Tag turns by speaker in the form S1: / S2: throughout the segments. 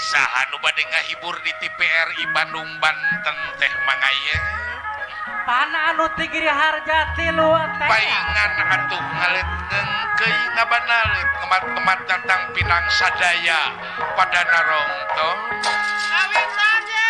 S1: Saha nu bade ngahibur di TPRI Bandung Banten teh mangaya
S2: pana anu tigiri harja tilu teh
S1: paingan atuh ngaletkeun keuy ngabanalet ngemat-ngemat datang Pinang Sadaya pada narongtong
S2: awitannya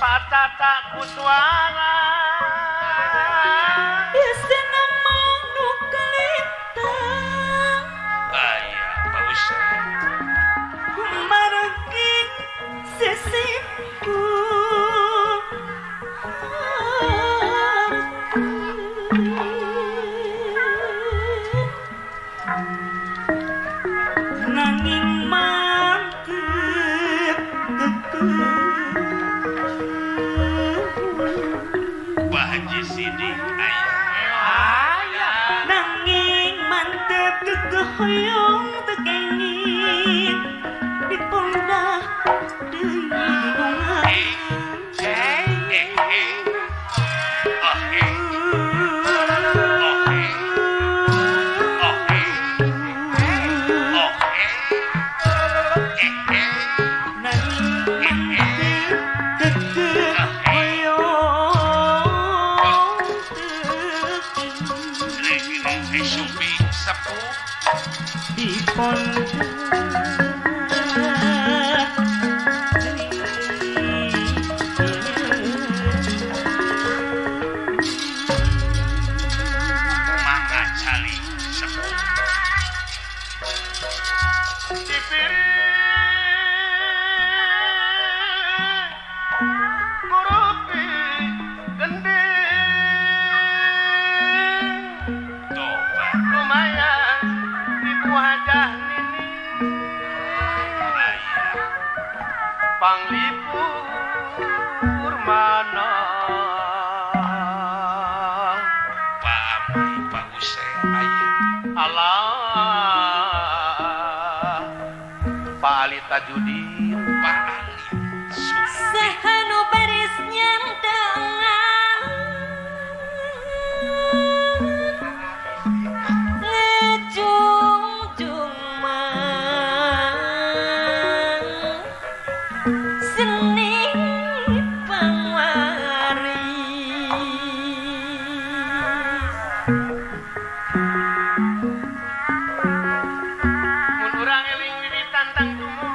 S3: Patata kuswara
S2: Isena manu kalita
S1: Aya Pak Ustaz.
S2: Margi sesiku Nanging mantep
S1: Pak Haji Sidik aya.
S2: Nanging mantep kehoyong tegengit di pundak deui bunga nanging mantep kehoyong tegengit
S1: Supi sepuh
S2: di pundak
S1: mangga cali sepuh
S3: Murupi gending
S1: tobat
S3: lumayan ibu hajah nini
S1: aya.
S3: panglipur mana
S1: Pak Amai Pak Usai aya.
S3: Allah Pak Ali Tajudin
S1: Pak Ali Supi
S2: Sahanu baris nyandangan Ngejungjung mang Seni pangwaris
S3: mun urang eling wiwitan tang tumuh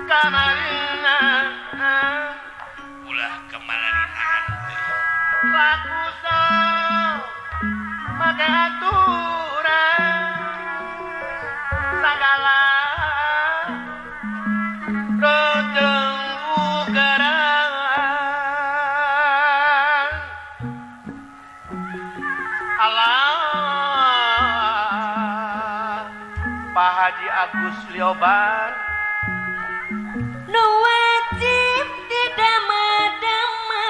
S3: kamarina
S1: ulah kemalalihan teh.
S3: laku sok make aturan sagala rojeng ugaran Allah Pak Haji Agus Lioban
S2: Nu wajib didama-dama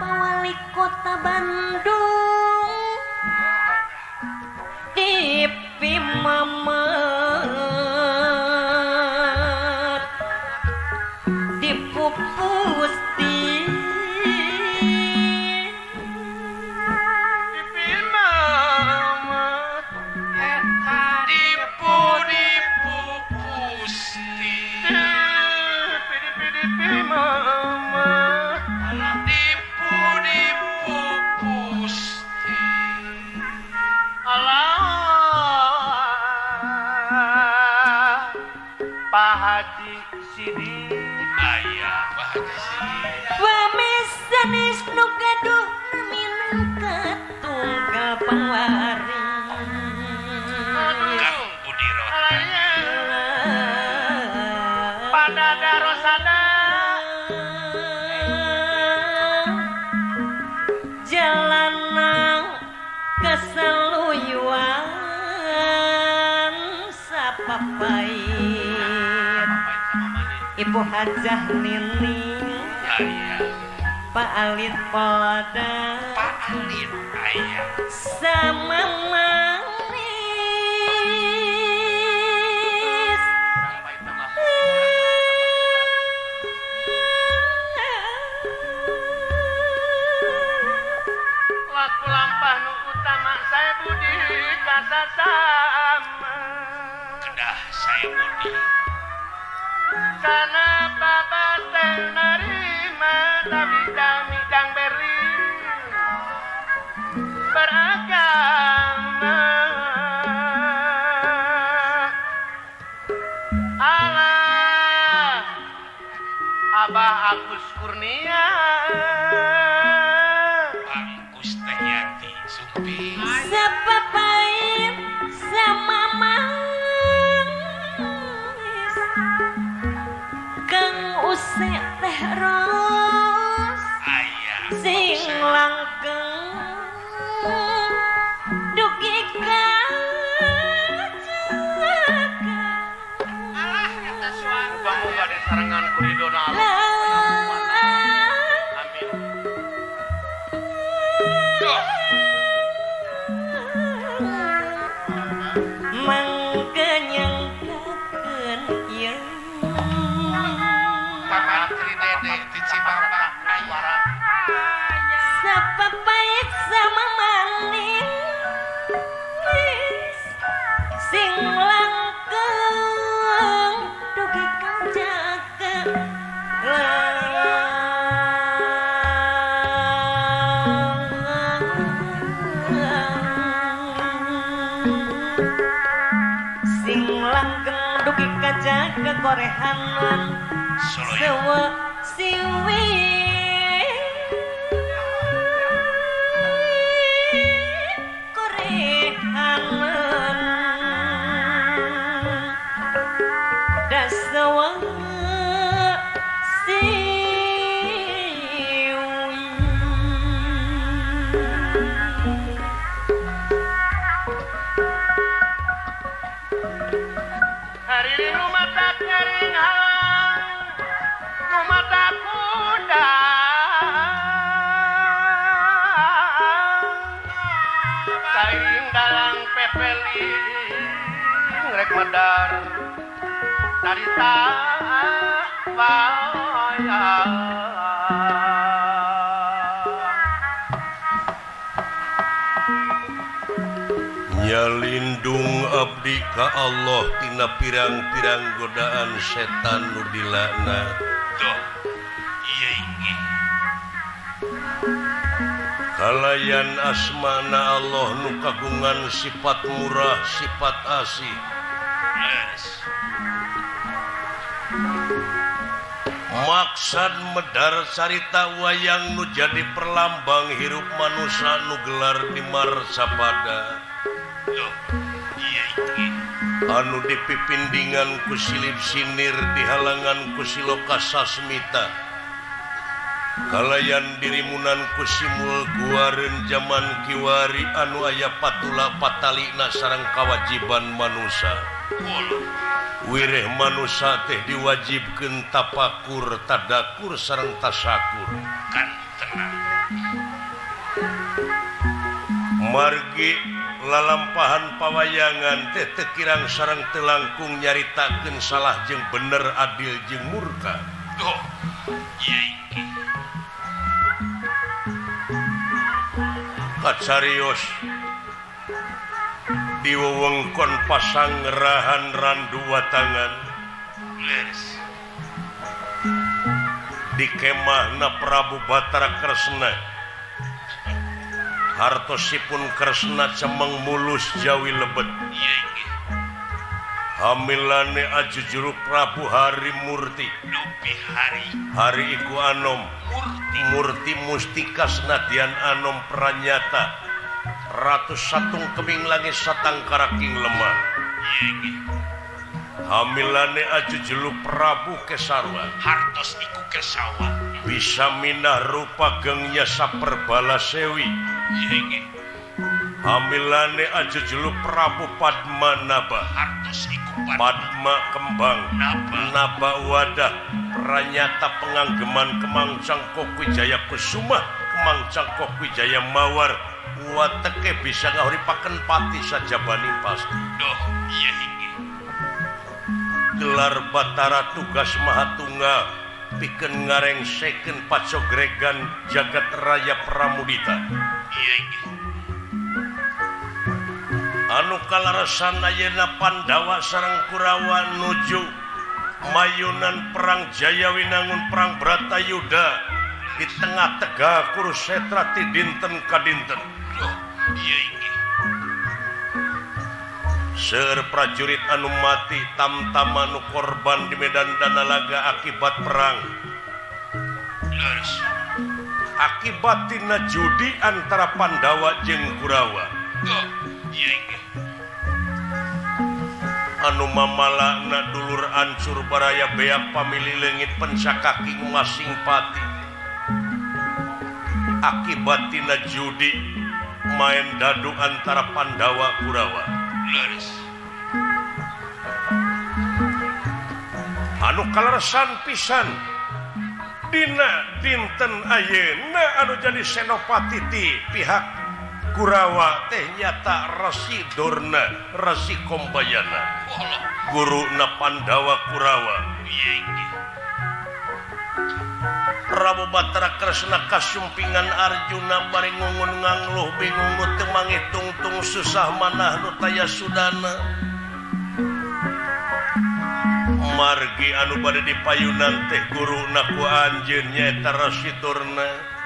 S2: Pawali kota Bandung Dipi mamet Dipupus di
S3: Dipinamet
S1: Dipu Pusti
S3: Dipi-dipi-dipi-mamet
S1: Dipu Pusti
S3: Allah Pak Haji Sidik
S1: aya Pak Haji Sidik.
S2: Wamisanis nu gaduh minangka tunggal pangwaring
S1: Kang Budi Rota
S3: pada darosada
S2: Jalanang keseluyuan sapapait Ibu Hajah Nining
S1: aya.
S3: Pak Alit Polda
S1: Pak Alit aya.
S2: sama manis
S3: laku lampa anu utama saya budi kasasama
S1: kedah saya budi
S3: kana babateng narima tapi dami dang beri beragama Allah Abah Agus Kurnia
S1: Bangkus Teh Yati Sumpi
S4: Sepapain sama mangis Kang usik teh ros
S1: ayah
S4: sing langgeng dugi kajaga
S3: muga-muga disarengan ku ridona Allah amin
S4: mangkenyangkakeun ieu
S1: Papa Tri Dede di Cibabak ayah
S4: sapapait sama maning sing langgeng dugi kajaga sing langgeng dugi kajaga korehanan
S1: Solo ya
S4: sewa siwi korehanan dasawa
S3: hari ini rumah nyaring halang rumah kuda sairing dalang pepeli ngrek medar tarita wayang
S5: Nyalindung abdi ka Allah tina pirang-pirang godaan setan nu dilakna.
S1: Duh iya inggih
S5: Kalayan asmana Allah nu kagungan sifat murah, sifat asih.
S1: leres
S5: Maksad medar carita wayang nu jadi perlambang hirup manusia nu gelar di marsapada.
S1: Duh iya inggih
S5: Anu dipipindingan ku silip sinir dihalangan ku siloka sasmita kalayan dirimunan ku simul guareun zaman kiwari anu aya patula patalina sareng kawajiban manusia
S1: Polo
S5: wireh manusia teh diwajibkeun tapakur tadakur sareng tasakur
S1: kan tenang
S5: margi lalampahan pawayangan teh teu kirang sareng teu langkung nyaritakeun salah jeung bener adil jeung murka.
S1: Duh iya inggih
S5: Kacarios di wewengkon pasanggerahan randu watangan
S1: leres
S5: di kemahna Prabu Batara Kresna hartosipun Kresna cemeng mulus jawi lebet
S1: iya inggih
S5: hamilane ajujuru Prabu Hari Murti
S1: dupi hari
S5: hari iku anom Murti mustika senadyan anom pranyata ratus satung keming langit satang karaking lemah
S1: iya inggih
S5: hamilane ajujulu Prabu Kesarwa
S1: hartos iku kesawa
S5: bisa minah rupa gengnya saperbala sewi
S1: iya inggih
S5: hamilane ajujulu Prabu Padmanaba
S1: hartos iku
S5: Padma kembang Naba wadah pranyata penganggeman Kemang Cangkok Wijaya Kusuma Kemang Cangkok Wijaya Mawar wateke bisa ngahuripaken pati sajabani pasti
S1: Duh iya inggih
S5: gelar Batara tugas Mahatunggal pikeun ngarengsekeun pacogregan jagat raya Pramudita
S1: iya inggih
S5: anu kalarasan ayeuna Pandawa sareng Kurawa nuju mayunan perang Jayawinangun perang Bratayuda di tengah Tegah Kurusetra ti dinten ka dinten.
S1: Iya inggih.
S5: Seueur prajurit anu mati tamtam anu korban di medan Danalaga akibat perang.
S1: Leres.
S5: Akibat tina judi antara Pandawa jeung Kurawa.
S1: Iya inggih.
S5: Anu mamalana dulur ancur baraya beak pamili leungit pencacaking masing pati. Akibat tina judi main dadu antara Pandawa Kurawa.
S1: Leres.
S5: Anu kaleresan pisan dina dinten ayeuna anu jadi senopati ti pihak Kurawa teh nyata Resi Dorna, Resi Kombayana, guruna Pandawa Kurawa.
S1: Iya inggih.
S5: Prabu Batara Kresna kasumpingan Arjuna bari ngungun ngangluh bingung teu mangitung-tung susah manah nu taya sudana. Margi anu bade dipayunan teh guruna ku anjeun nyaeta Resi Dorna.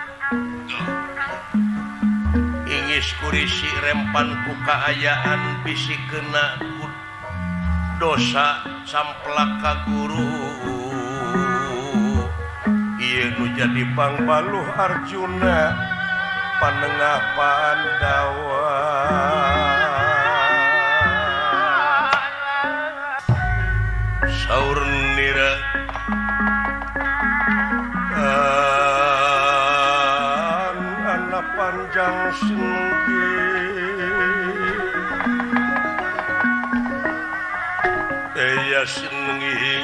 S5: Ingis kurisi rempan ku kaayaan bisi kena ku dosa samplak ka guru. Ieu nu jadi pangbaluh Arjuna panengah Pandawa. Saur nira anak panjang singgi ya singgi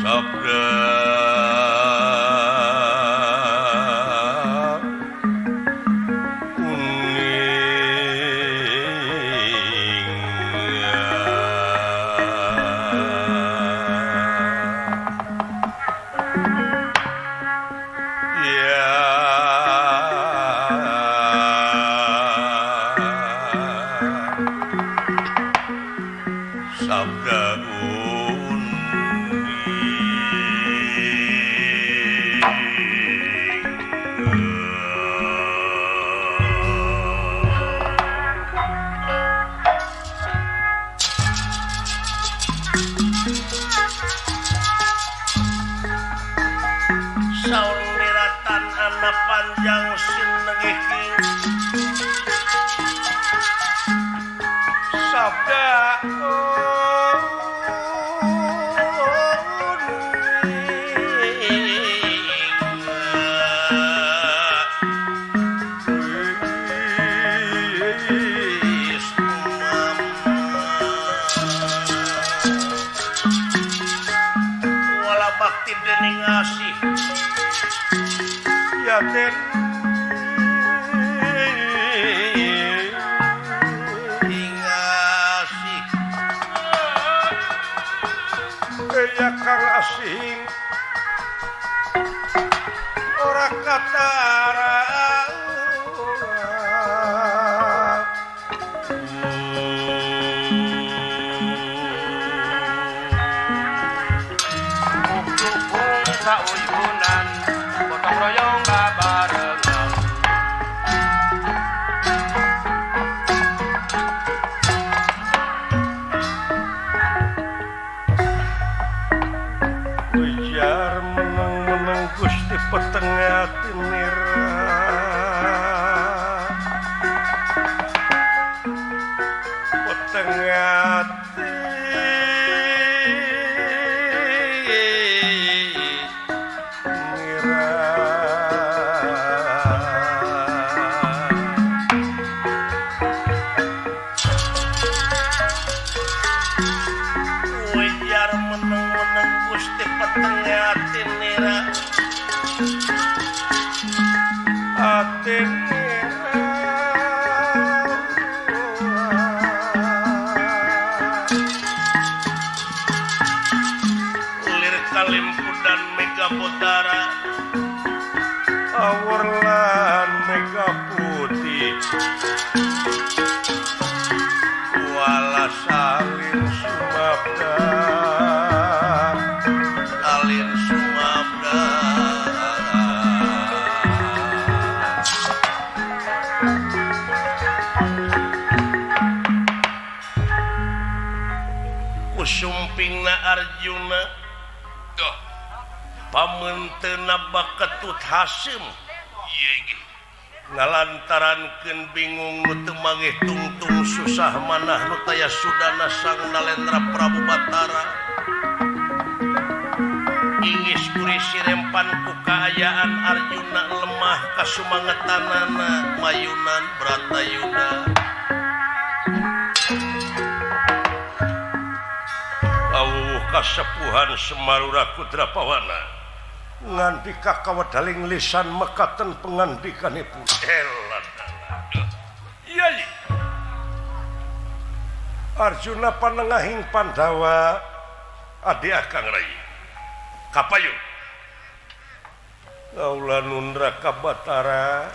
S5: sabda Awurlan Mega Putih Arjuna
S1: Duh.
S5: pamenteuna baketut Hasim
S1: Ieu ge.
S5: ngalantarankeun bingung nu teu mangeh tungtung susah manah nu taya sudana Sang Nalendra Prabu Batara ingis kuri sirempan ku kaayaan Arjuna lemah kasumangetanana mayunan Bratayuda awuh kasepuhan Semarura Kudrapawana nganti kakawadaling lisan mekaten pengandikanipun iya Arjuna panengahing Pandawa adi Akang Rai kapayun Kaula Nundra Kabatara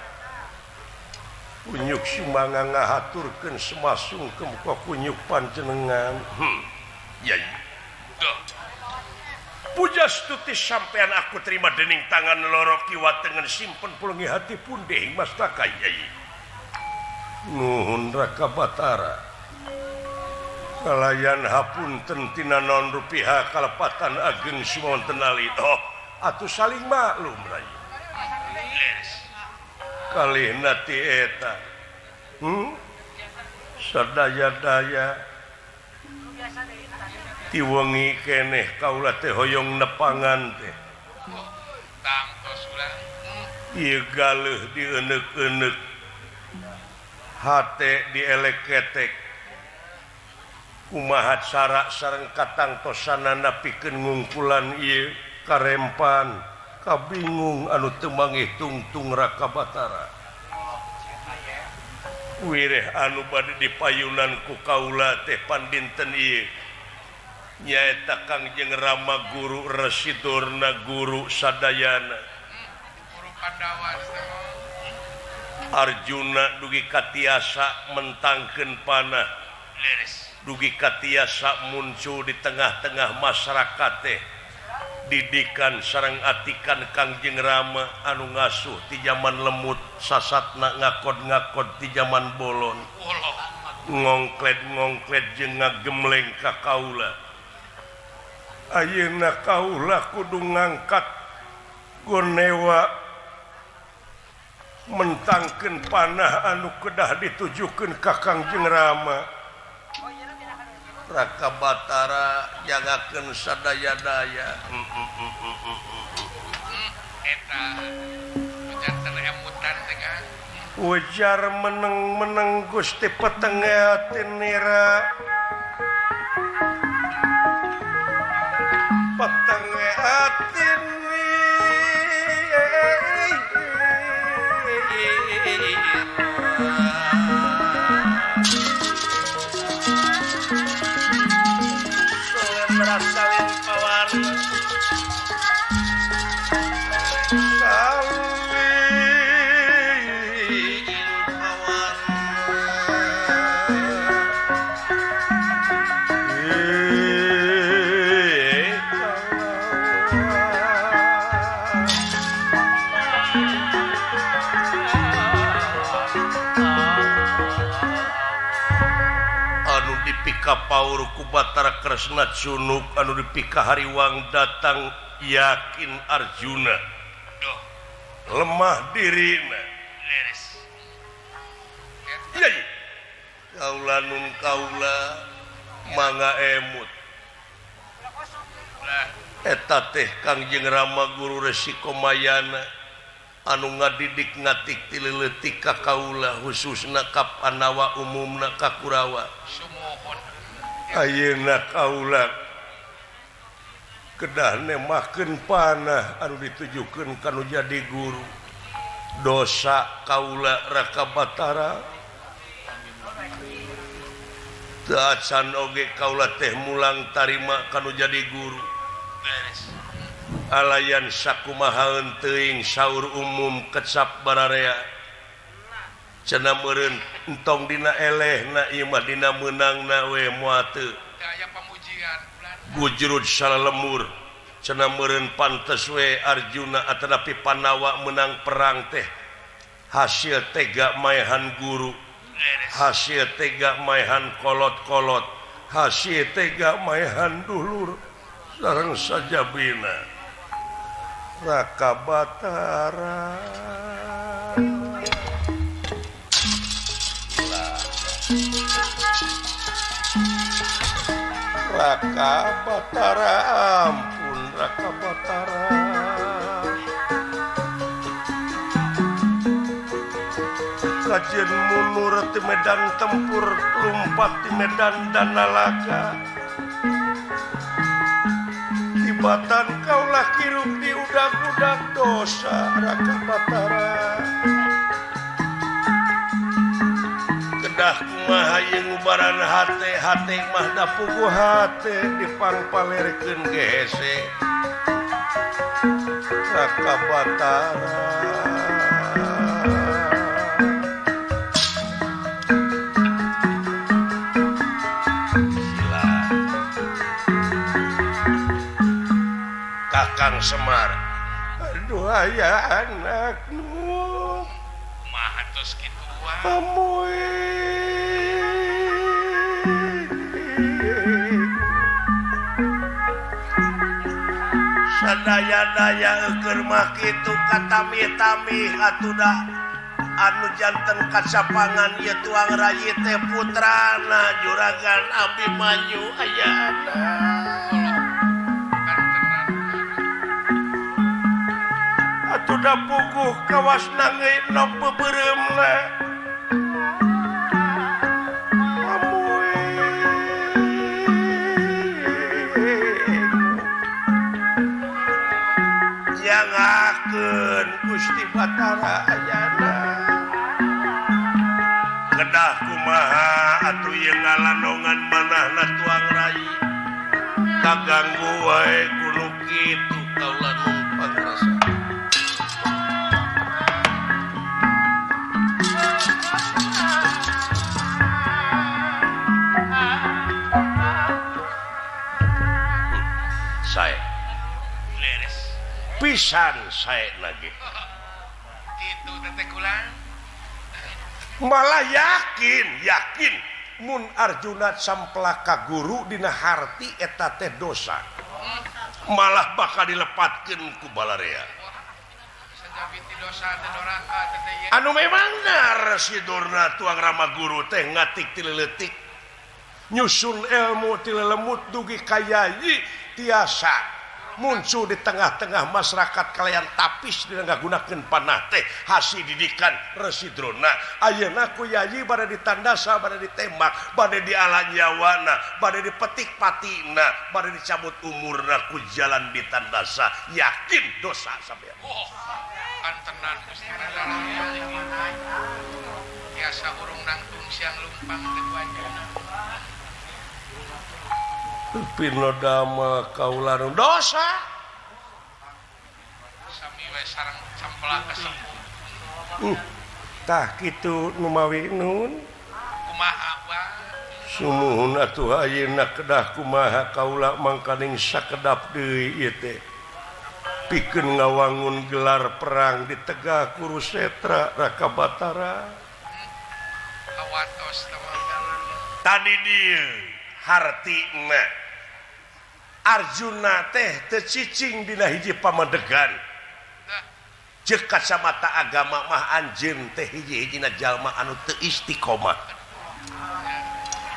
S5: kunyuk sumanga ngahaturkeun semasungkem ka kunyuk panjenengan yai puja stuti sampean aku terima dening tangan loro kiwa tengen simpen pulungi hati pun deing mastaka yai nuhun Raka Batara kalayan hapunten tina naon rupiah kalepatan ageng sumonten ali atuh saling maklum rai kalihna ti eta sadaya-daya tiwengi keneh kaula teh hoyong nepangan teh
S1: Tangtos ulah.
S5: ieu galeuh dieuneuk-euneuk hate dielek-ketek kumaha cara sareng katangtosanana pikeun ngungkulan ieu karempan kabingung anu teu mangeh tungtung Raka Batara wireh anu bade dipayunan ku kaula teh pandinten ieu nyaeta Kangjeng Rama Guru Residurna Guru Sadayana
S1: Guru Pandawa
S5: Arjuna dugi katiasa mentangkeun panah
S1: leres.
S5: dugi katiasa muncul di tengah-tengah masyarakat teh didikan sareng atikan Kangjeng Rama anu ngasuh ti zaman lemut sasatna ngakod-ngakod ti zaman bolon
S1: Allah.
S5: ngongklet-ngongklet jeung ngagemleng ka kaula ayeuna kaula kudu ngangkat gonewa mentangkeun panah anu kedah ditujukeun ka Kangjeng Rama Raka Batara jagakeun sadaya-daya
S1: Eta janten emutan teh kan.
S5: ujar meneng-meneng Gusti Petengatin nira Petengatin salin pawarna salin anu dipika paur ku Batara Kresna Junuk anu dipika Hariwang datang yakin Arjuna
S1: Duh.
S5: lemah dirina
S1: Leres.
S5: iya kaula nun kaula mangga emut
S1: Lah.
S5: eta teh Kangjeng Rama Guru Resikomayana anu ngadidik ngatik ti leuleutik ka kaula khususna ka Panawa umumna ka Kurawa
S1: Sumohon.
S5: ayeuna kaula kedah nemahkeun panah anu ditujukeun kanu jadi guru dosa kaula Raka Batara teu acan oge kaula teh mulang tarima kanu jadi guru
S1: Leres.
S5: alayan sakumaha teuing saur umum kecap bararea cenah meureun entong dina elehna ieu mah dina meunangna we moal teu
S1: Daya pamujian bulan.
S5: gujrud salemur cenah meureun pantes we Arjuna atanapi Panawa menang perang teh hasil tega maehan guru
S1: Leres.
S5: hasil tega maehan kolot-kolot hasil tega maehan dulur sareng saja bina Raka Batara Raka Batara ampun Raka Batara kajian munur di medan tempur lumpat di medan danalaga tibatan kaulah kirup di udag-udag dosa Raka Batara kedah kumaha yang ubaran hate mah da puguh hate dipangpalerkeun gehese Raka Batara Kakang Semar aduh aya anaknu
S1: kumaha tos kitu wae
S5: amoy sadaya-daya keur mah kitu katami-tami atuda anu janten kacapangan ieu tuang rayi teh putrana juragan Abimanyu aya atuda puguh kawas nangeui nok beureum le jangakeun Gusti Batara ayana kedah kumaha atuh ieu ngalanongan manahna tuang rayi kaganggu wae kudu kitu kaula numpang rasa saya
S1: leres
S5: pisan saya lagi
S1: kitu teh kulang
S5: malah yakin mun Arjuna samplaka guru dina harti eta teh dosa malah bakal dilepatkeun ku Balarea
S1: sajabi ti dosa teh doraka teh ye
S5: anu memangna residurna tuang rama guru teh ngatik ti leutik nyusun ilmu ti lelemut dugi kayayi tiasa muncul di tengah-tengah masyarakat kalian tapis dina ngagunakeun panah teh hasil didikan residrona ayeuna ku yayi bade ditandasa bade ditembak bade diala nyawana bade dipetik patina bade dicabut umurna ku jalan ditandasa yakin dosa sampean
S1: kantenan Gusti Rada tiasa urung nangtung siang lumpang teh wajana
S5: pino dama kaula dosa
S1: sami we sareng camplak kasebut
S5: tah kitu nu mawi nun
S1: kumaha wae
S5: sumuhun atuh ayeuna kedah kumaha kaula mangkaning sakedap deui ieu teh pikeun ngawangun gelar perang di Tegah Kurusetra Raka Batara
S1: awatos
S5: tadi dieu hartina Arjuna teh teu cicing dina hiji pamadegan ceuk kacamata agama mah anjeun teh hiji-hijina jalma anu teu istiqomah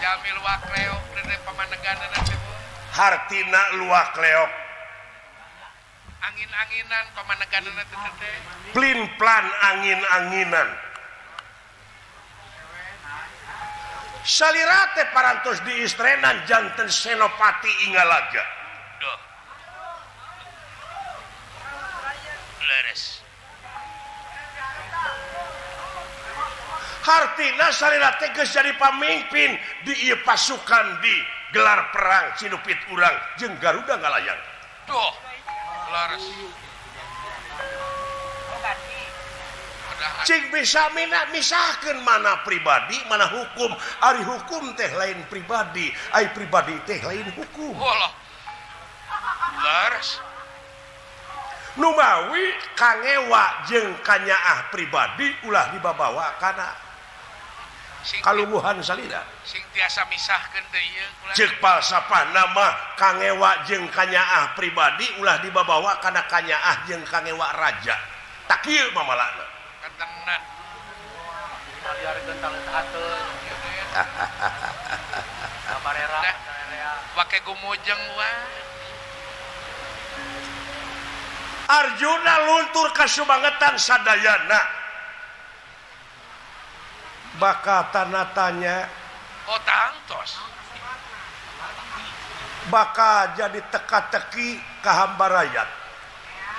S1: Jamil Wakleok dari pamaneganana teh
S5: hartina luak leok
S1: angin-anginan pamaneganana teh
S5: plin-plan angin-anginan salira teh parantos diistrenan janten Senopati Ingalaga
S1: doh leres
S5: hartina salira teh geus jadi pamimpin di ieu pasukan di gelar perang Cinupit urang jeung Garuda Ngalayang
S1: doh leres
S5: cing bisa misahkeun mana pribadi mana hukum ari hukum teh lain pribadi ai pribadi teh lain hukum
S1: walah leres
S5: nu mawi kangewa jeung kanyaah pribadi ulah dibabawa kana kalungguhan salira
S1: sing tiasa misahkeun teh ieu kula
S5: ceuk falsafah nama kangewa jeung kanyaah pribadi ulah dibawa kana kanyaah jeung kangewa raja tak kieu mamalana
S1: katana
S3: Diarikeun taleut ateun. Sabarera.
S1: pake gumujeng wae
S5: Arjuna luntur ka subangetan sadayana bakal tanya
S1: oh tangtos
S5: bakal jadi teka-teki ka hamba rakyat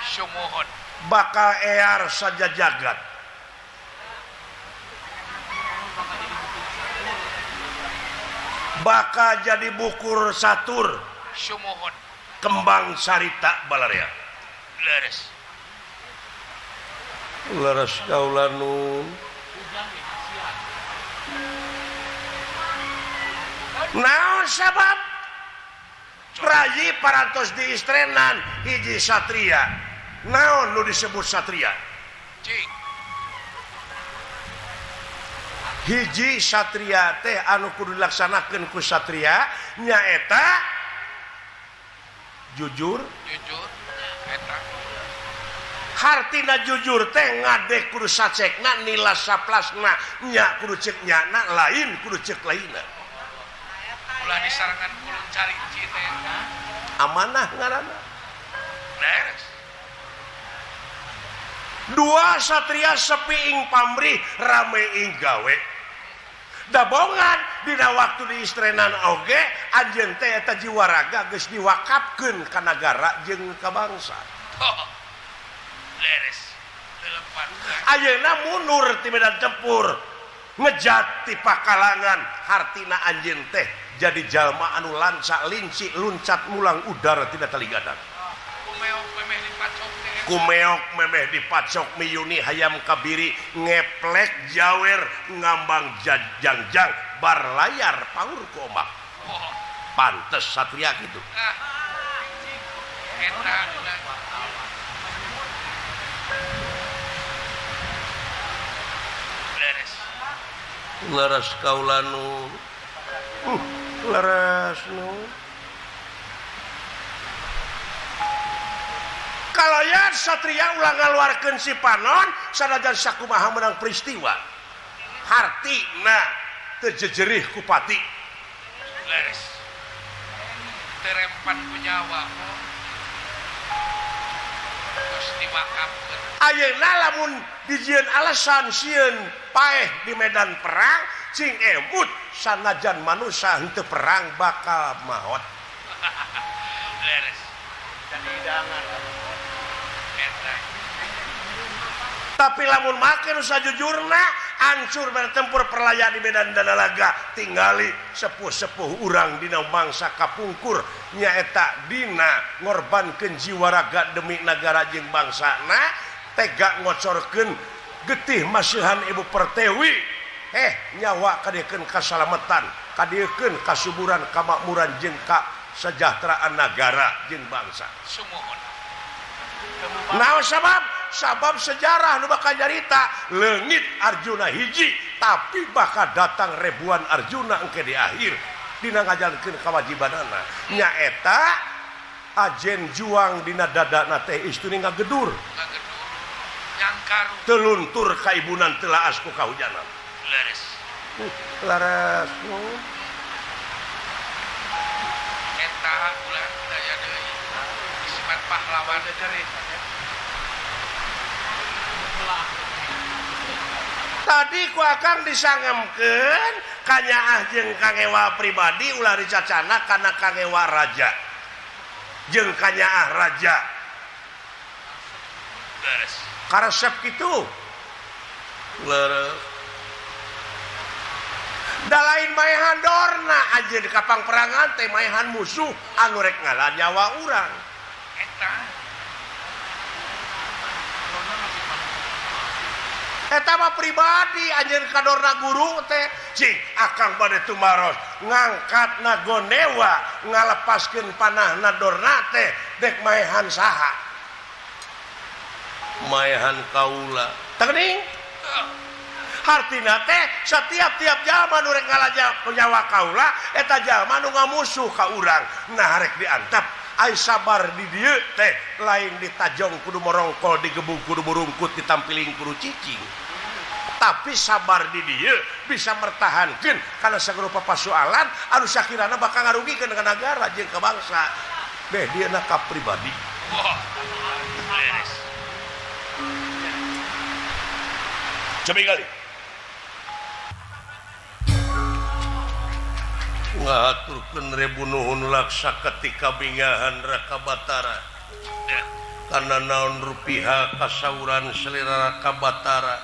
S1: sumuhun
S5: bakal ear saja jagat bakal jadi bukur satur
S1: sumuhun
S5: kembang sarita balaria
S1: leres
S5: leres kaulanun naon sabab rayi parantos diistrenan hiji satria naon nu disebut satria
S1: cing
S5: hiji satria teh anu kudu dilaksanakeun ku satria nyaeta jujur
S1: eta
S5: hartina jujur teh ngadek kudu sacekna nilas saplasna nya kudu cek nyana lain kudu cek lainna
S1: ulah disarangan kulun cari teh
S5: amanah ngaranna
S1: leres
S5: dua satria sepi ing pamrih rame ing gawe dabongan dina waktu diistrenan oge anjeun teh eta jiwa raga geus diwakafkeun ka nagara jeung ka bangsa
S1: oh leres lelepan
S5: ayeuna mundur ti medan tempur ngejat ti pakalangan hartina anjeun teh jadi jalma anu lanca linci luncat mulang udara tidak taligadan kumeok memeh dipacok miyuni hayam kabiri ngeplek jawer ngambang jangjang bar layar paur ku ombak pantes satria gitu
S1: eta leres
S5: leres kaulanu leres nu kalayan satria ulah ngaluarkeun si panon sanajan sakumaha menang peristiwa hartina teu jejerih ku pati
S1: leres terempan ku nyawa terus dimakafkeun
S5: ayeuna lamun dijieun alasan sieun paeh di medan perang cing emut sanajan manusia henteu perang bakal maot
S1: leres
S3: Jadi hidangan.
S1: eta
S5: tapi lamun make nu sajujurna hancur bertempur perlayaan di medan danalaga tingali sepuh-sepuh urang dina mangsa kapungkur nyaeta dina ngorbankeun jiwa raga demi nagara jeung bangsana tega ngocorkeun getih masihan Ibu Pertiwi nyawa kadiekeun kasalamatan kadiekeun kasuburan kamakmuran jeung kasejahteraan nagara jeung bangsa
S1: sumuhun
S5: naon sabab sejarah nu bakal nyarita leungit Arjuna hiji tapi bakal datang ribuan Arjuna engke di akhir dina ngajalankeun kawajibanana nyaeta ajen juang dina dadana teh istri ngagedur
S1: nyangkaru
S5: teluntur ka ibunan telaas ku kahujanan
S1: leres
S5: laras
S1: eta ulah daya deui sifat pahlawan deui
S5: tadi ku akang disangemkeun kanyaah jeung kangewa pribadi ulah dicacana kana kangewa raja jeung kanyaah raja
S1: leres
S5: karesep kitu leres da lain maehan dorna aja di kapang perangan teh maehan musuh anu rek ngalah nyawa urang eta mah pribadi anjeun kadorna guru teh cing akang bade tumaros ngangkatna Gondewa ngalepaskeun panahna dorna teh dek maehan saha maehan kaula teuing artina teh setiap-tiap jalma nu rek ngalaja nyawa kaula eta jalma nu ngamusuh ka urang nah rek diantap ai sabar di dieu teh lain ditajong kudu morongkol digebung kudu burungkut ditampiling kudu cicing tapi sabar di dieu bisa mertahankeun kana sagerupa pasoalan anu sakirana bakal ngarugikeun ka negara jeung ka bangsa beh dia ka pribadi coba kali ngaturkeun rebu nuhun laksa ketika bingahan Raka Batara karena naon rupiah kasauran selera Raka Batara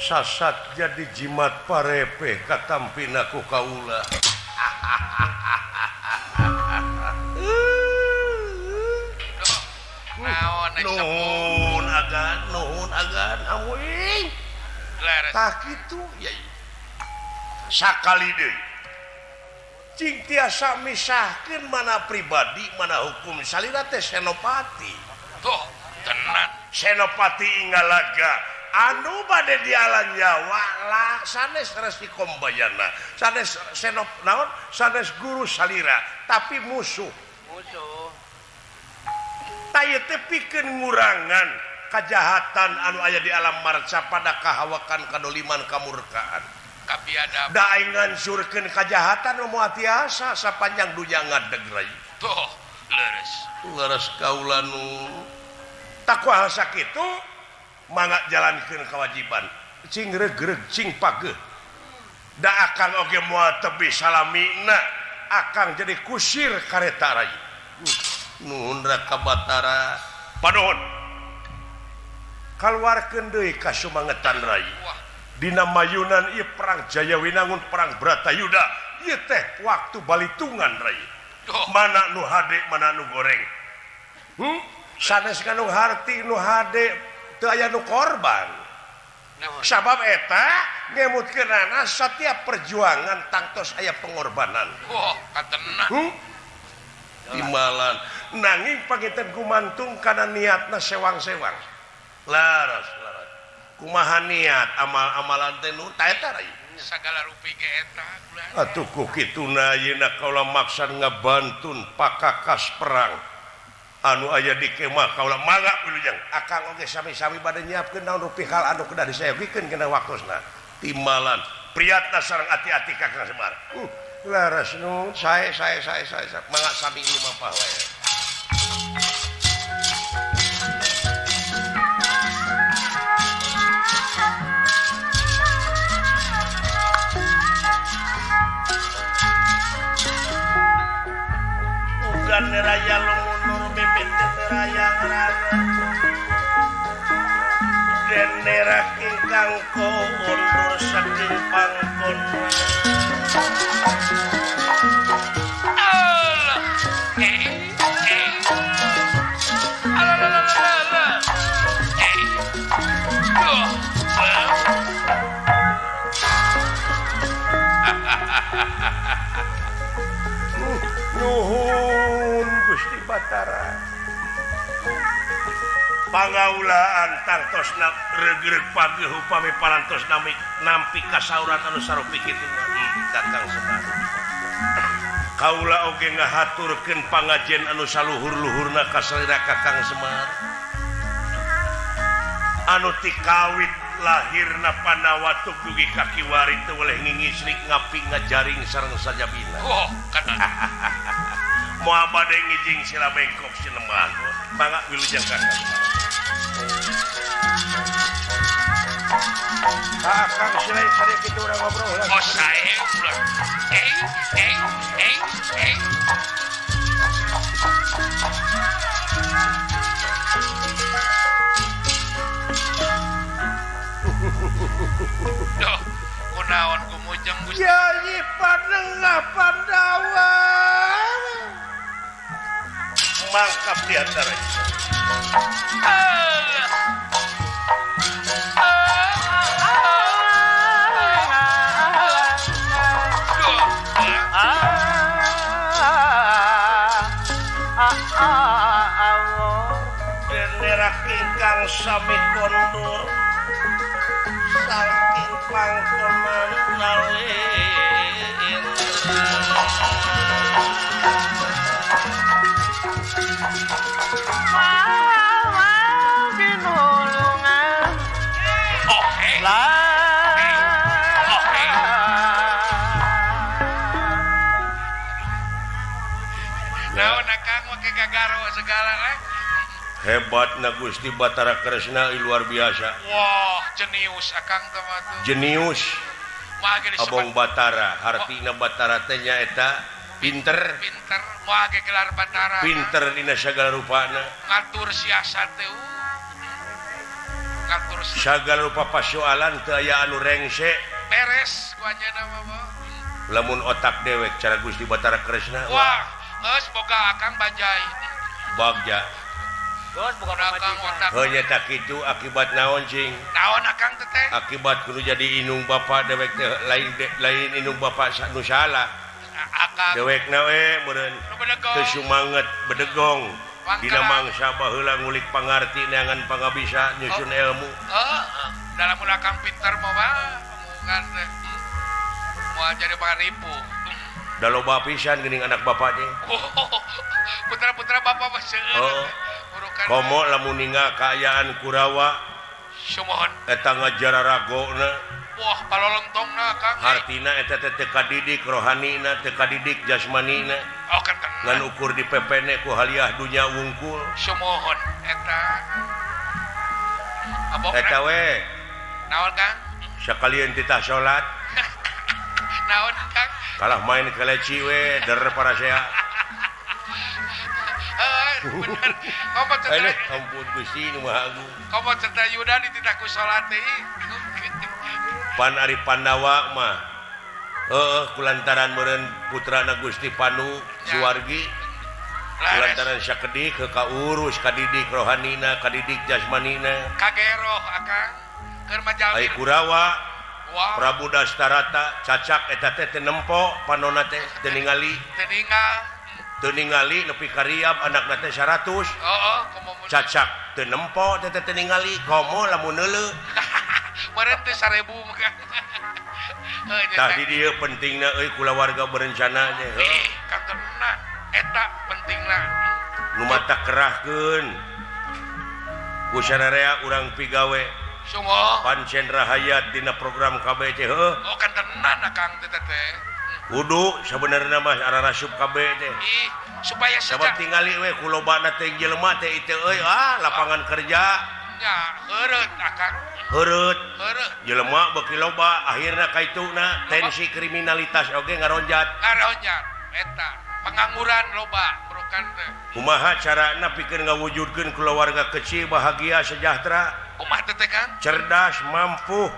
S5: sasat jadi jimat parepe katampina ku kaula nuhun agan awing tak itu ya sakali deui cing tiasa misahkeun mana pribadi mana hukum salira teh senopati
S1: tuh tenang
S5: senopati ingalaga anu bade dialan Jawa lah sanes resi kombayana sanes senop naon sanes guru salira tapi musuh tayeu teh pikeun ngurangan kajahatan anu aya di alam marca pada kahawakan kadoliman kamurkaan
S1: kabiadab
S5: da aing ngancurkeun kajahatan nu moal tiasa sapanjang dunya ngadeg rai
S1: tuh
S5: leres kaula nu takwa sakitu mangga jalankeun kewajiban cing regreg cing pageuh da akang oge moal tebih salamina akang jadi kusir kareta rai nuhun Raka Batara panuhun kaluarkeun deui ka sumangetan rai dina mayunan ieu perang Jayawinangun perang Bratayuda ieu teh waktu balitungan rai mana nu hade mana nu goreng sanes nu harti nu hade teu aya nu korban sabab eta ngemutkeunana setiap perjuangan tangtos aya pengorbanan
S1: katenang
S5: timbalan nanging panginten gumantung kana niatna sewang-sewang laras kumaha niat amal-amalan teh nu ta eta rai
S1: sagala rupi ge eta
S5: atuh ku kituna yeuna kaula maksud ngabantun pakakas perang anu aya di kemah kaula mangga wilujeng akang oge sami-sami bade nyiapkeun naon rupi hal anu kedah disaeugikeun kana waktuna timbalan priyatna sareng ati-ati Kakang Semar laras nu sae mangga sami lumapah wae ugan raya lumunur bibit raya ngrana den neraking kangko undur saking pangkon nuhun Gusti Batara pangaulaan tangtosna regreg pageuh upami parantos nampi kasauran anu sarupi kitu Kakang Semar kaula oge ngahaturkeun pangajen anu saluhur-luhurna ka salira Kakang Semar anu ti kawit lahirna Pandawa tug dugi ka kiwari teu weleh ngingislik ngapi ngajaring sareng sajabina
S1: kana
S5: moal bade ngijing sila bengkok sinemah mangga wilujeng Kakang Kakang sila sare kitu urang ngobrol
S1: sae ulah Duh, kunaon kumujeng Gusti
S5: Yayi Panengah Pandawa mangkap di antara den nerak ingkang sami kondur pangkeman nalir
S3: Mau binulungan
S1: naon akang make gagaro segala
S5: hebat na Gusti Batara Kresna luar biasa
S1: wah jenius akang teh mah tuh
S5: jenius
S1: mah ge
S5: Abong
S1: disebut
S5: Batara hartina Batara teh nyaeta pinter
S1: pinter mah ge gelar Batara
S5: pinter dina sagala rupana
S1: ngatur siasat teh ngatur
S5: sagala rupa pasoalan teu aya anu rengse
S1: beres ku anjeunna mah
S5: lamun otak dewek cara Gusti Batara Kresna
S1: wah geus boga akang bajai
S5: bagja
S3: Bos bukan
S1: akang otak
S5: heunya tak kitu akibat naon cing
S1: naon akang teh teh
S5: akibat kudu jadi inung bapa dewek teh lain inung bapa nu salah
S1: akang
S5: dewek na we meureun
S1: nu bedegong
S5: teu sumanget bedegong dina
S1: Pangkalan.
S5: mangsa baheula ngulik pangarti neangan pangabisa nyusun ilmu
S1: dalam akang pinter mah kan teh mau jadi pangaripu
S5: da loba pisan geuning anak bapa teh
S1: putra-putra bapak mah seueur
S5: Oh.
S1: urukan
S5: komo lamun ninggal kaayaan Kurawa
S1: sumohon
S5: eta ngajararagona
S1: wah palolontongna akang
S5: artina eta teh teu kadidik rohanina teu kadidik jasmanina
S1: oh kan
S5: ngan ukur di pepene ku haliah dunya wungkul
S1: sumohon eta abok
S5: eta we
S1: naon kang
S5: sakalian titah salat
S1: naon kang
S5: kalah main keleci we der parasea
S1: bener komo
S5: aduh
S1: cerita
S5: ampun Gusti nu Maha Agung
S1: komo cerita Yuda dititahku salat teh
S5: pan ari Pandawa mah kulantaran meureun putrana Gusti Panu Suwargi kulantaran sakedik kaurus kadidik rohanina kadidik jasmanina
S1: kagero akang keur majalmi
S5: ai Kurawa
S1: wah
S5: Prabu Dastarata cacak eta teh teu nempo panonna teh teu ningali nepi ka riab anakna teh 100
S1: komo
S5: cacak teu nempo teh teu ningali komo lamun neuleuh
S1: meureun teh 1000 mah
S5: tah di dieu pentingna euy kulawarga berencana nya
S1: kang tenan eta pentingna
S5: nu mata kerahkeun ku sararea urang pigawe
S1: sungguh
S5: pancen rahayat dina program KB teh heuh
S1: oh kan tenan akang teh teh
S5: kudu sabenerna mah ararasup KB teh
S1: ih supaya
S5: sabab
S1: saja
S5: tingali we kulobana teh jelema teh itu euy lapangan kerja
S1: nya heureut akang
S5: heureut
S1: heureut
S5: jelema beuki loba akhirna kaituna tensi kriminalitas oge ngaronjat
S1: ngaronjat eta pengangguran loba burukan teh
S5: kumaha carana pikeun ngawujudkeun keluarga kecil bahagia sejahtera
S1: kumaha teh kang
S5: cerdas mampu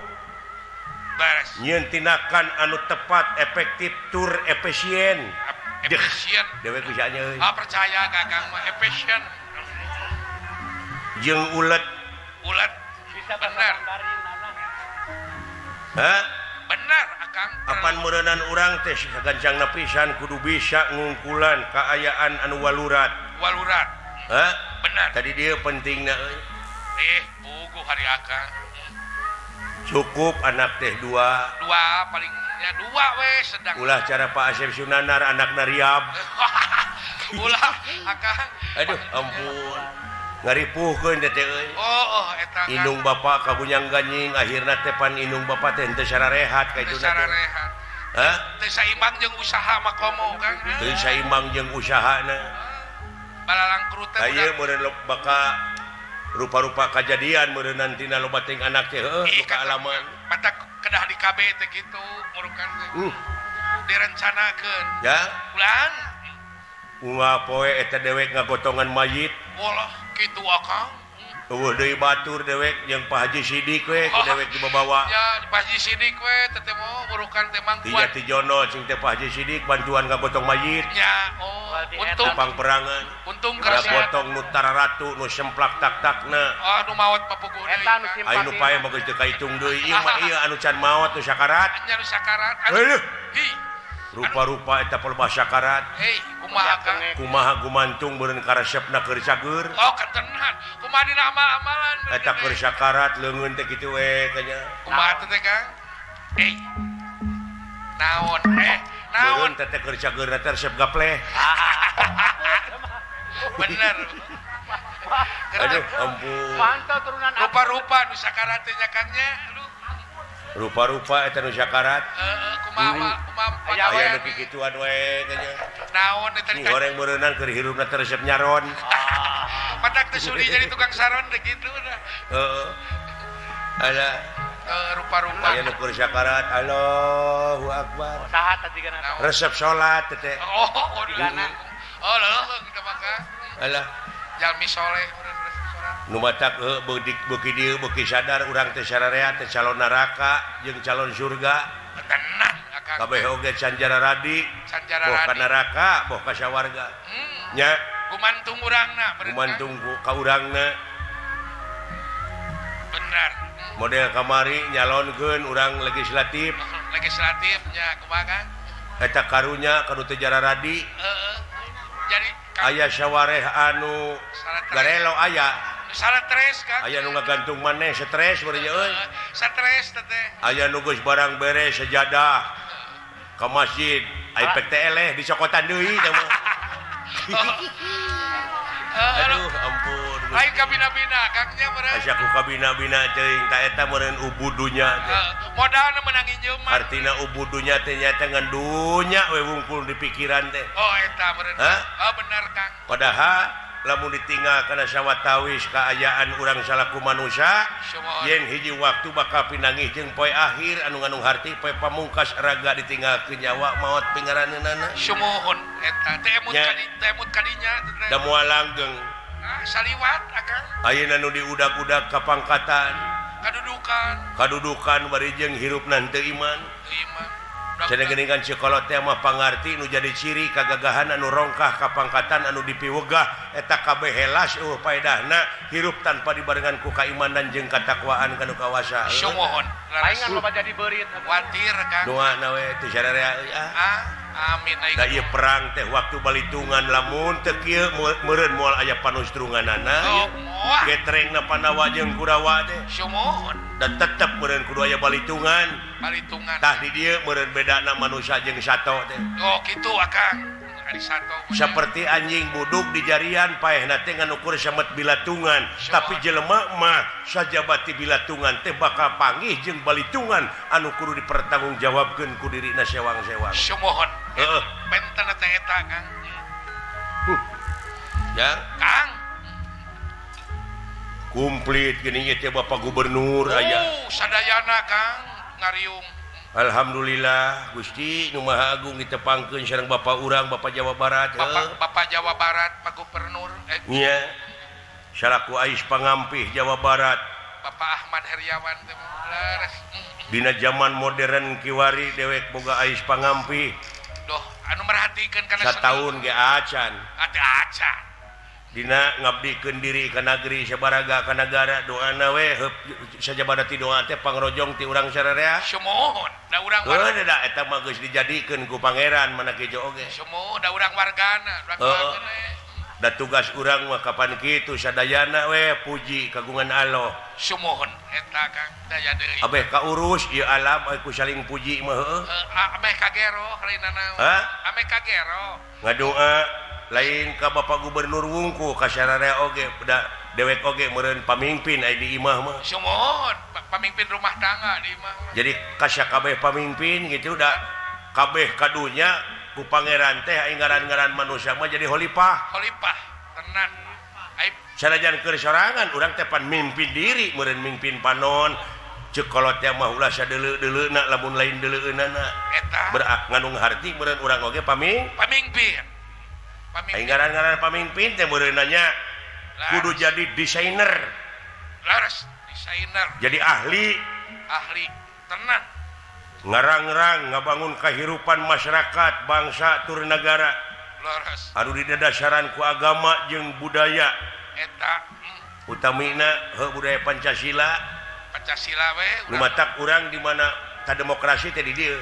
S1: beres
S5: nyieun tindakan anu tepat efektif tur efisien
S1: efisien
S5: dewek bisa nya euy
S1: percaya kakang mah efisien
S5: jeung ulet
S1: ulat bener bener akang
S5: apan meureunan urang teh sagancangna pisan kudu bisa ngungkulan kaayaan anu walurat
S1: walurat bener
S5: tadi dia pentingna euy
S1: buku hari akang
S5: cukup anak teh dua
S1: palingnya dua we sedang
S5: ulah cara Pak Asep Sunanar anakna riab
S1: ulah akang
S5: aduh ampun ngaripuhkeun teh euy
S1: eta kan
S5: indung bapa kabunyang ganying akhirna teh pan indung bapa teh teu sararehat ka ituna
S1: secara
S5: teh
S1: rehat teu saimbang jeung usaha makomo kang
S5: teu saimbang jeung usahana
S1: balalang krut teh
S5: aya meureun baka rupa-rupa kejadian meureun nantina loba teuing anak teh heuh alaman
S1: mata kedah di KB teh kitu murukan teh direncanakeun
S5: ya
S1: ulang
S5: unga poe eta dewek ngagotongan mayit
S1: ulah kitu akang
S5: eueuh deui batur dewek jeung Pak Haji Sidik we ku dewek dibawa
S1: ya Pak Haji Sidik we teh teh mau murukan teh mang
S5: Tiga
S1: kuat
S5: Tijono cing teh Pak Haji Sidik bantuan ngagotong mayit
S1: nya untung
S5: pangperangan
S1: untung kerasa
S5: ngagotong nu tararatu nu semplak tak-takna
S1: nu maot papuguh deui
S3: Eta nu simpati.
S5: anu pae mah geus teu kaitung deui ieu mah ieu anu can maot nu sakarat
S1: nya nu sakarat
S5: heuh
S1: hi
S5: rupa-rupa eta pelebah sakarat
S1: kumaha kang
S5: kumaha gumantung beureun karesepna keur cager
S1: kan tenan kumaha dina amal-amalan
S5: eta keur sakarat leungeun teh kitu we kanya
S1: kumaha teh kang naon
S5: Naon teteh kerja geura resep gapleh.
S1: bener
S5: Aduh ampun.
S3: Mantap turunan
S1: rupa-rupa nu sakarat teh nya Kangnya lu
S5: Rupa-rupa eta nu sakarat.
S1: kumaha
S5: Aya nu kikituan we kanya.
S1: naon eta
S5: Ini goreng meureunnan keur hirupna teh resep nyaron.
S1: matak teh sudi jadi tukang saron teh kitu dah
S5: Heeh. Ada
S1: rupa-rupa
S5: aya nu keur sakarat. Allahu akbar.
S3: saha tadi kana.
S5: Resep salat teh.
S1: oh leuleung kita maka
S5: Alah
S1: jalmi soleh urang resep salat
S5: nu matak beuki dieu beuki sadar urang teh sararea teh calon neraka jeung calon surga.
S1: tenang akang
S5: Kabeh oge canjara radi.
S1: sanjara
S5: Boh ka
S1: radi
S5: neraka, boh ka sawarga. Nya
S1: gumantung urangna
S5: gumantung ka urangna.
S1: bener
S5: Model kamari nyalonkeun urang legislatif.
S1: legislatifnya kumaha Kang
S5: Eta karunya kanu teu jara radi.
S1: jadi Kang
S5: Aya sawareh anu garelo aya.
S1: stres kan
S5: Aya nu ngagantung maneh stres beureun euy.
S1: stres teh
S5: Aya nu geus barang beres sejadah ka masjid. Ai pek teh eleh dicokotan deui teh mah. Aduh ampun.
S1: lain kabina-bina Kangnya meureun
S5: Asa ku kabina-bina teuing ta eta meureun ubudunya teh.
S1: modalna menang injeum mah
S5: Artina ubudunya teh nyata ngan dunya we wungkul di pikiran teh.
S1: oh eta meureun
S5: Hah?
S1: bener Kang
S5: Padahal lamun ditinggal kana sawatawis kaayaan urang salaku manusia
S1: Syumohon.
S5: yen hiji waktu bakal pinangih jeung poe akhir anu ngandung harti poe pamungkas raga ditinggalkeun nyawa maot pinggaraneunana
S1: sumuhun eta teh emut kadinya
S5: da moal langgeng
S1: saliwat akang
S5: ayeuna nu diudag-udag ka pangkatan kadudukan bari jeung hirupna teu iman cenah geuningan cikolot teh mah pangarti nu jadi ciri kagagahan anu rongkah ka pangkatan anu dipiwegah eta kabeh helas paedahna hirup tanpa dibarengan ku kaimanan jeung katakwaan kanu kawasa
S1: sumuhun
S3: Paingan loba jadi beurit.
S1: watir Kang
S5: doana we teu sararea
S1: amin
S5: da ieu perang teh waktu balitungan lamun teu kieu meureun moal aya panustrunganana
S1: moal
S5: getrengna Pandawa jeung Kurawa teh
S1: sumuhun
S5: dan tetep meureun kudu aya balitungan tah di dieu meureun bedana manusia jeung sato teh
S1: oh kitu akang ari sato
S5: seperti anjing buduk di jarian paehna teh nganukur samet bilatungan tapi jelema mah sajabati bilatungan teh bakal panggih jeung balitungan anu kudu dipertanggungjawabkeun ku dirina sewang-sewang
S1: sumuhun
S5: heeh
S1: benten teh eta Kang
S5: ya
S1: Kang
S5: komplit gini teh Bapak Gubernur aya
S1: sadayana Kang ngariung
S5: alhamdulillah Gusti Nu Maha Agung ditepangkeun sareng Bapak urang Bapak Jawa Barat
S1: Bapak Jawa Barat Pak Gubernur
S5: nya salaku ais pangampih Jawa Barat
S1: Bapak Ahmad Heriawan teh leres
S5: dina zaman modern kiwari dewek boga ais pangampih
S1: doh anu merhatikeun kana
S5: sataun ge acan
S1: ada acan
S5: dina ngabdikeun diri ka negeri sabaraga ka negara doana we sajabadati doa teh pangrojong ti urang sararea
S1: sumuhun da urang
S5: heuh da eta mah geus dijadikeun ku pangeran mana kieu oge
S1: sumuh da urang wargana
S5: da tugas urang mah kapan kitu sadayana we puji kagungan Allah
S1: sumuhun eta Kang daya deui
S5: abeh kaurus ieu alam ku saling puji mah heuh
S1: ameh kagero halinana ameh kagero
S5: ngadoa lain ka Bapak Gubernur wungku ka sararea oge da dewek oge meureun pamimpin aya di imah mah
S1: sumuhun pamimpin rumah tangga di imah
S5: jadi kasya kabeh pamimpin gitu da kabeh kadunya ku pangeran teh aya ngaran-ngaran manusia mah jadi khalifah
S1: tenan ai
S5: sanajan keur sorangan urang teh pan mimpin diri meureun mimpin panon ceuk kolot teh mah ulah sadeuleu-deuleuna lamun lain deuleueunana
S1: eta
S5: berak ngandung harti meureun urang oge
S1: pamimpin
S5: aya ngaran-ngaran pamimpin teh meureun nanya kudu jadi desainer
S1: laras desainer
S5: jadi ahli
S1: tenan
S5: ngarang-ngarang ngabangun kahirupan masyarakat bangsa tur negara
S1: laras
S5: anu didadasaran ku agama jeung budaya
S1: eta
S5: utamina budaya Pancasila
S1: we
S5: lumatak urang di mana ta demokrasi teh di dieu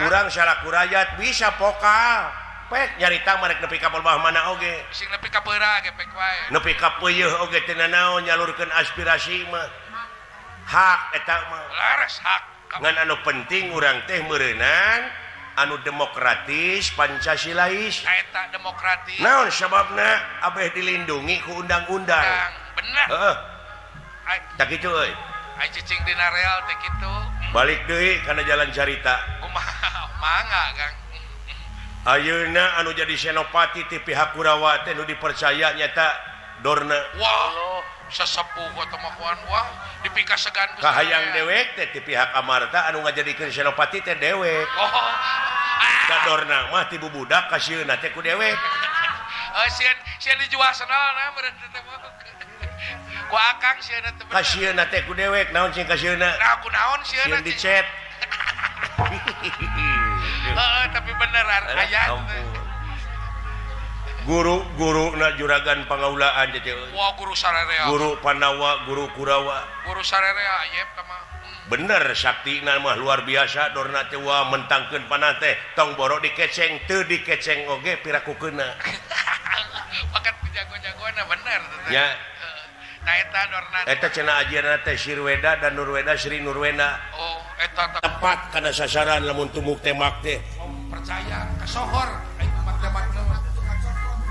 S5: urang salaku rakyat bisa vokal pek nyarita marek nepi ka bawah mana oge
S1: sing nepi ka beura ge pek wae
S5: nepi ka peuyeul oge teh nanaon nyalurkeun aspirasi mah hak eta mah
S1: laras hak
S5: ngan anu penting urang teh meureunang anu demokratis Pancasilais
S1: eta demokratis
S5: naon sababna abeh dilindungi ku undang-undang
S1: bener
S5: heeh tak kitu euy
S1: ai cicing dina real teh kitu
S5: balik deui kana jalan carita
S1: kumaha mangga Kang
S5: ayeuna anu jadi senopati ti pihak Kurawa teh nu dipercaya nyata Dorna
S1: wah sesepuh atau makuan wah dipikas segan
S5: kahayang dewek teh ti pihak Amarta anu ngajadikeun senopati teh dewek ka Dorna mah ti bubudak ka sieuna teh ku dewek
S1: sieun dijual senalna meureun teh ku akang sieuna teh
S5: ka sieuna teh ku dewek naon cing ka sieuna
S1: nah kunaon sieuna
S5: sieun dicet
S1: tapi beneran aya
S5: guru na juragan pangaulaan teh
S1: wah guru sararea
S5: guru Pandawa guru Kurawa
S1: guru sararea yep kama
S5: bener saktina mah luar biasa Dorna teh wah mentangkeun panah teh tong borok dikeceng teu dikeceng oge pirakukeunna
S1: pakat jago-jagoana bener
S5: nya
S1: nah eta Dorna
S5: eta cenah ajeunna teh Sirweda dan Nurweda Sri Nurweda
S1: oh eta
S5: tepat kana sasaran lamun tumuk temak teh
S1: percaya kasohor aing mak-makna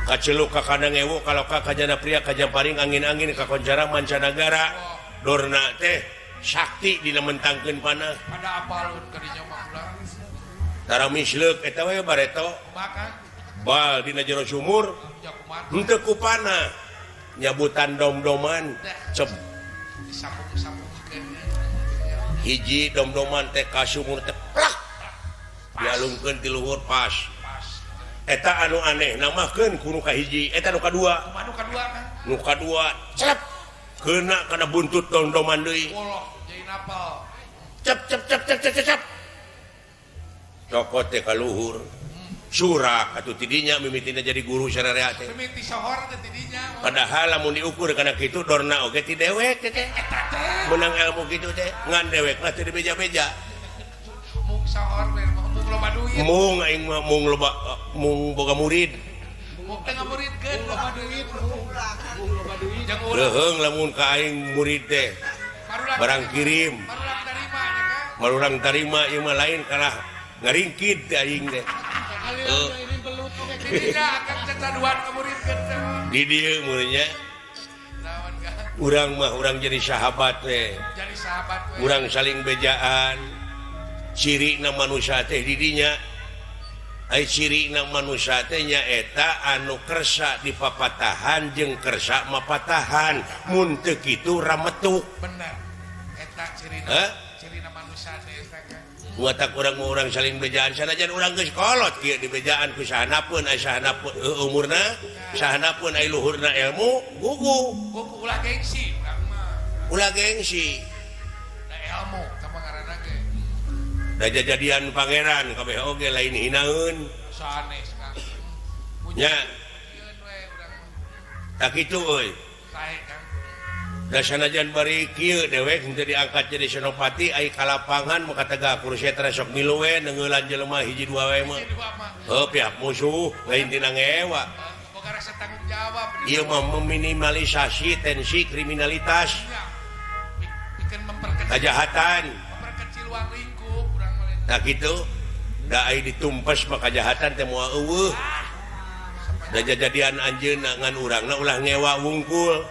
S5: kaceluk ka kana ngewo kalau ka kajana pria kajamparing angin-angin ka konjara mancanagara Dorna teh sakti dina mentangkeun panah
S1: pada apalun ka dinya mah ulah
S5: tara misleuk eta we bareto
S1: makan
S5: bal dina jero sumur
S1: ya kumaha
S5: henteu ku panah nyabutan dom-doman cep
S1: disambung-sambungkeun
S5: hiji dom-doman teh ka sumur teh plak dialungkeun ti luhur pas eta anu aneh namakeun ku nu kahiji eta nu kadua
S1: manu kadua kan
S5: nu kadua celep keuna kana buntut dom-doman deui
S1: woloh jadi napal
S5: cep cep cep cep cep cep cokot teh ka luhur surak atuh tidinya mimitina jadi guru sararea teh
S1: mimiti sohor teh tidinya
S5: padahal lamun diukur kana kitu Dorna oge ti dewek teh menang ilmu kitu teh ngan dewekna teu dibeja-beja
S1: mung sohor mung loba duit
S5: mung aing mah mung loba mung boga murid
S1: mung teh ngamuridkeun loba duit mung loba duit jeung urang
S5: leuheung lamun ka aing murid teh barang kirim
S1: marulang tarima nya kan
S5: marurang tarima ieu mah lain kana ngaringkid teh aing teh
S1: ini belut oke tidinya akan kecaduan ngamuridkeun teh
S5: di dieu muridnya
S1: naon kan
S5: urang mah urang jadi sahabat teh
S1: jadi sahabat we
S5: urang saling bejaan cirina manusia teh didinya ai cirina manusia teh nyaeta anu kersa dipapatahan jeung kersa mapatahan mun teu kitu rametuk
S1: bener eta cirina manusia teh eta kan
S5: watak urang saling bejaan sanajan urang geus kolot kieu di bejaan ku sahanapeun ai sahanapeun umurna sahanapeun ai luhurna ilmu gugu
S1: ulah gengsi urang mah
S5: ulah gengsi
S1: da ilmu sama ngaranna ge
S5: da jajadian pangeran kabeh oge lain hinaeun
S1: sanes kan
S5: nya
S1: pujian we urang
S5: tak kitu euy
S1: sae kan
S5: da sanajan bari kieu dewek henteu diangkat jadi senopati ai ka lapangan maka tegak kursi eta sok milu we neungeulan jelema hiji dua we mah
S1: jadi mah
S5: heuh pihak musuh lain tina ngewa
S1: boga rasa tanggung jawab
S5: ieu mah meminimalisasi tensi kriminalitas
S1: bikin memperkecil
S5: kejahatan
S1: ruang lingkup urang mah
S5: tak kitu da ai ditumpes mah kejahatan teh moal eueuh da jajadian anjeunna ngan urangna ulah ngewa wungkul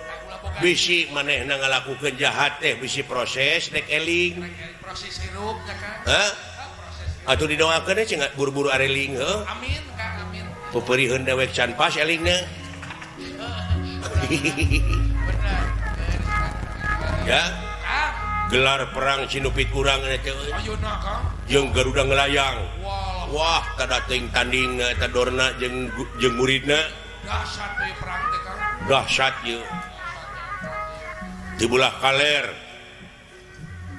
S5: bisi manehna ngalakukeun jahat teh bisi proses dek eling
S1: proses hirup ya kan
S5: hah atuh didoakeun teh cenah buru-buru areling heuh
S1: amin Kang amin
S5: pupeurieun dewek can pas elingna
S1: bener
S5: ya
S1: Kang
S5: gelar perang Cinupit urang teh
S1: ayeuna Kang
S5: jeung Garuda Ngelayang
S1: wah
S5: wah tada teuing tanding eta Dorna jeung muridna
S1: dahsyat we perang teh Kang
S5: dahsyat ieu di belah kaler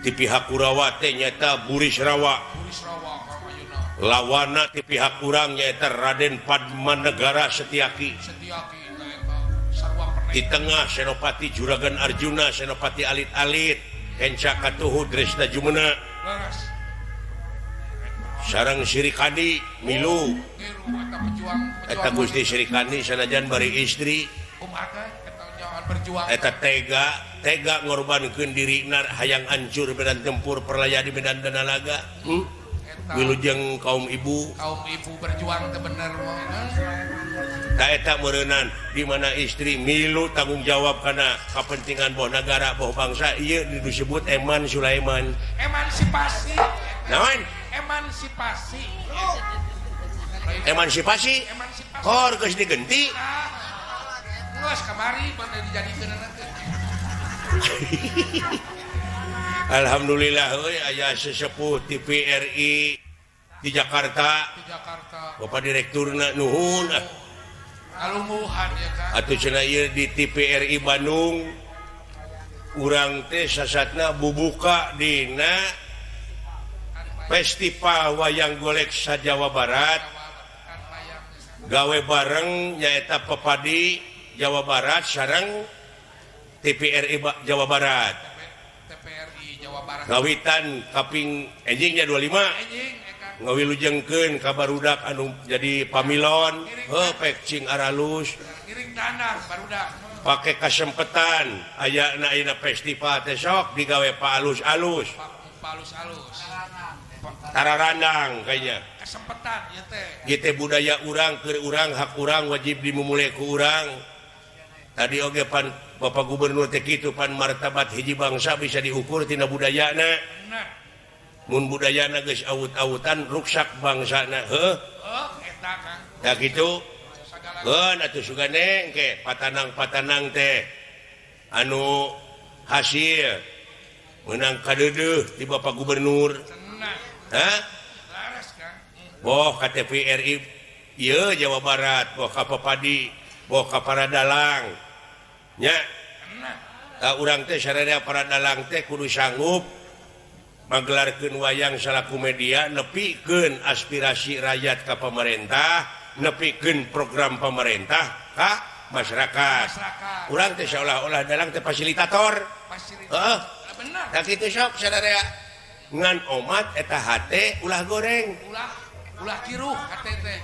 S5: di pihak Kurawa teh nyata Burisrawa
S1: Buris Rawa Kang ayeuna
S5: lawana di pihak urang nyaeta Raden Padmanegara Setyaki
S1: Setiaki eta sarua pernah
S5: di tengah Senopati Juragan Arjuna Senopati alit-alit Kenca Katuhu Dresna Jumena
S1: leres
S5: sareng Sirikandi milu
S1: ngiru eta pejuang
S5: eta Gusti Sirikandi sanajan bari istri
S1: kumaha eta nya berjuang
S5: tega ngorbankeun dirina hayang hancur medan tempur perlaya di medan Danalaga wilujeng kaum ibu
S1: berjuang teh bener
S5: eta meureunnan di mana istri milu tanggung jawab karena kepentingan boh negara boh bangsa ieu disebut Eman Sulaiman
S1: emansipasi
S5: naon emansipasi kor geus digenti
S1: geus kamari pada dijadikeun
S5: alhamdulillah euy aya sesepuh TVRI di Jakarta Bapak direkturna nuhun
S1: alungguhan ya kan
S5: atuh cenah ieu di TVRI Bandung urang teh sasatna bubuka dina festival wayang golek sa-Jawa Barat gawe bareng nyaeta Pepadi Jawa Barat sareng TVRI Jawa Barat ngawitan kaping enjingnya 25 ngawilujengkeun ka barudak anu jadi pamilon pek cing aralus
S1: ngiring dandar barudak
S5: pake kasempetan ayana ayeuna festival teh sok digawe palus-alus tararandang kayaknya
S1: kesempatan ieu teh
S5: gitu budaya urang keur urang hak urang wajib dimulai ku urang tadi oge pan Bapak Gubernur teh kitu pan martabat hiji bangsa bisa diukur tina budayana mun budayana geus awut-awutan ruksak bangsana
S1: eta Kang
S5: da kitu atuh sugane engke patanang-patanang teh anu hasil menang kadeudeuh di Bapak Gubernur
S1: laras Kang
S5: boh ka TVRI ieu Jawa Barat boh ka Pepadi boh ka Paradalang nya urang teh sararea Paradalang teh kudu sanggup magelarkeun wayang salaku media nepikeun aspirasi rakyat ka pemerintah nepikeun program pemerintah ka masyarakat urang teh seolah-olah dalang teh fasilitator
S1: bener
S5: da kitu sok sararea ngan omat eta hate ulah goreng
S1: ulah kiruh hate teh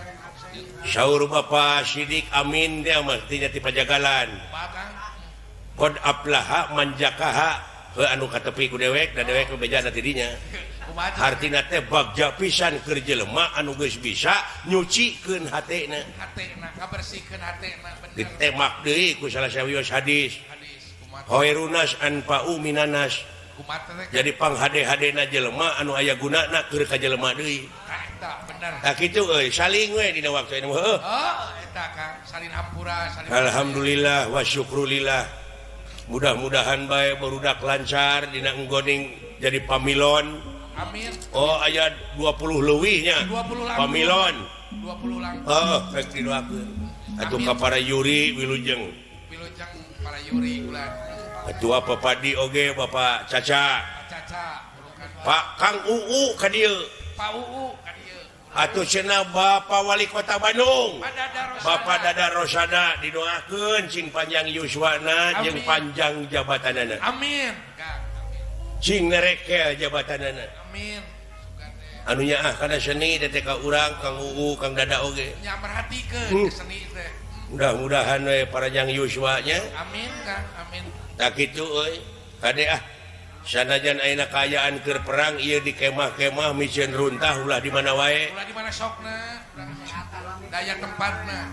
S5: saur Bapak Sidik Amin dia mestinya ti pajagalan qad aflaha man jakaha anu katepi ku dewek da dewek beja na tidinya hartina teh bagja pisan keur jelema anu geus bisa nyucikeun hatena
S1: ngabersihkeun hatena bener
S5: ditemak deui ku salah sawios hadis hoirunas anfa'u minanas jadi panghade-hadena jelema anu aya gunana keur ka jelema deui
S1: eta bener
S5: tah kitu euy saling we dina waktu anu
S1: eta Kang salin hampura salin
S5: alhamdulillah wa syukrulillah mudah-mudahan bae barudak lancar dina enggoning jadi pamilon
S1: amin
S5: aya 20 leuwihnya
S1: 20
S5: pamilon
S1: 20 lang
S5: rek didoakeun atuh ka para yuri wilujeng
S1: para yuri ulah
S5: ketua Pepadi oge Bapak Caca Pak Kang Uu ka dieu
S1: Pak Uu ka dieu
S5: atuh cenah Bapak Wali Kota Bandung Bapak Dada Rosada didoakeun cing panjang yuswana jeung panjang jabatanana
S1: amin
S5: cing nerekel jabatanana
S1: amin
S5: anu nyaah kana seni teh ka urang Kang Uu Kang Dada oge
S1: nya merhatikeun seni teh
S5: mudah-mudahan we panjang yuswanya
S1: amin Kang amin
S5: tak kitu euy kade sanajan ayeuna kaayaan keur perang ieu di kemah-kemah micieun runtah ulah di mana wae
S1: ulah di mana sokna daya tempatna